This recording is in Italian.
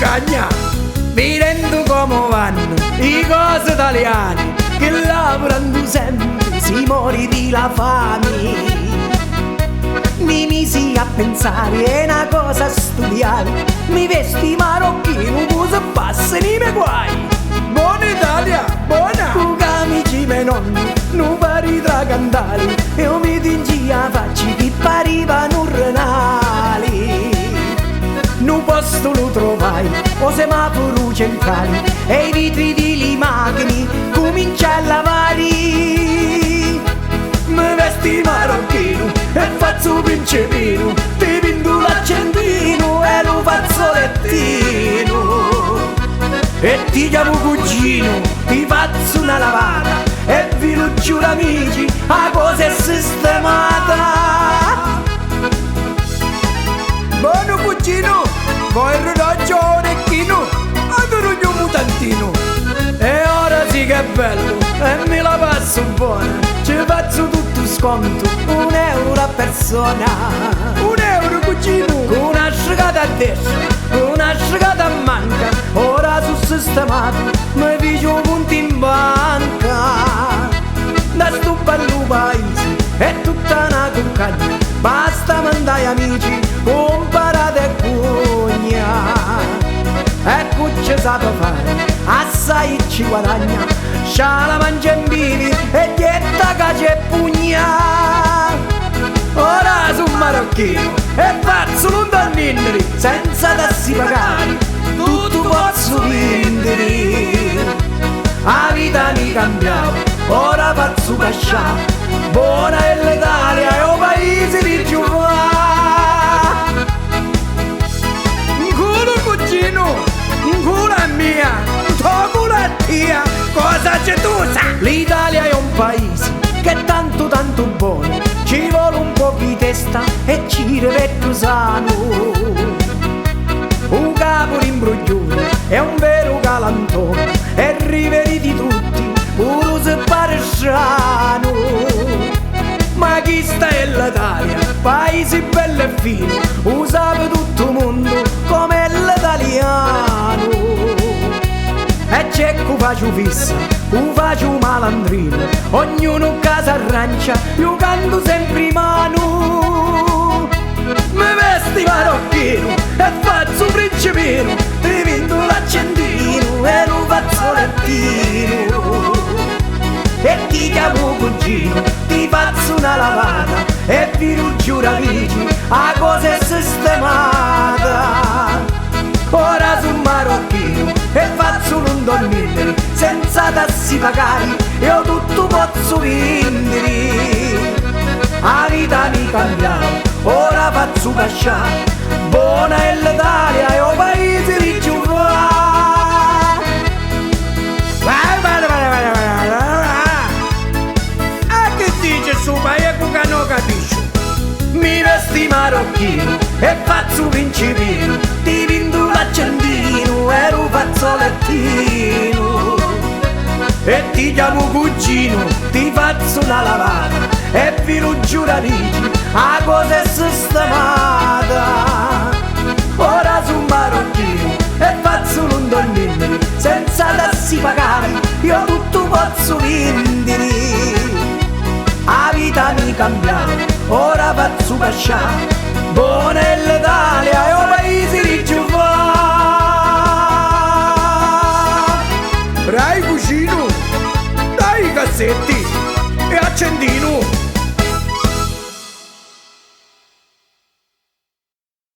Cucagna, vedendo come vanno i cose italiani, che lavorando sempre si muore di la fame. Mi misi a pensare, è una cosa studiare, mi vesti marocchino, cosa passano i miei guai. Buona Italia, buona! Con camici miei nonni, non pari tra cantare, e io mi tingia faccia che parivano renali. Non posto lo trovai, o semaforo centrali, e i vetri delle macchine comincia a lavare. Mi vesti marocchino e faccio principino, ti pinto l'accendino e lo fazzolettino. E ti chiamo cugino, ti faccio una lavata, e vi lo giuro amici, la cosa è sistemata. Buono cugino, vuoi il orologio orecchino? Adoro il mio mutantino. E ora sì che è bello, e me la passo buona, ci faccio tutto sconto, €1 a persona. €1 cugino, con una asciugata a destra, una asciugata a manca, ora sul sistemato, mi figlio punti in banca. Da sto bello paese, è tutta una cuccagna, basta mandare amici, comparate e cugna. Ecco ci sape fare, assai ci guadagna, scia la mangia in bivi e dietta cace e pugna. Ora sono marocchino e faccio l'undannindri, senza tassi pagare, tutto posso vendere. La vita mi cambiava, ora faccio pasciare, buona è l'Italia e o paese di giovane. Culo cugino, culo è mia, tuo culo è tia, cosa c'è tu sa? L'Italia è un paese che è tanto tanto buono, ci vuole un po' di testa e ci rivetto sano. Un capo d'imbroglione è un vero galantone, e riveri di tutti, pure se pare strano. Ma chi sta è l'Italia, paese bello e fino, usa per tutto il mondo come l'italiano. E c'è che faccio fissa, che faccio malandrino, ognuno casa arrancia, io canto sempre in mano. Mi vesti marocchino e faccio principino, ti vinto l'accendino e lo fazzolettino. E ti chiamo cugino, ti faccio una lavata, e vi lo giuro amici, la cosa è sistemata. Ora sono marocchino e faccio l'undannindri, senza tassi pagare, io tutto posso vendere. La vita mi cambiava, ora faccio pasciare, buona è l'Italia e o paese di giovane. Che dice su paese che non capisci? Mi vesti marocchino e faccio principino, ti vinto l'accendino e lo fazzolettino. E ti chiamo cugino, ti faccio una lavata, e vi lo giuro amici, la cosa è sistemata. Ora sono marocchino e faccio l'undannindri, senza tassi pagare, io tutto posso vendere. La vita mi cambiava, ora faccio pasciare, buona è l'Italia e o paese di giovane. Rai cugino, dai i cassetti e accendino.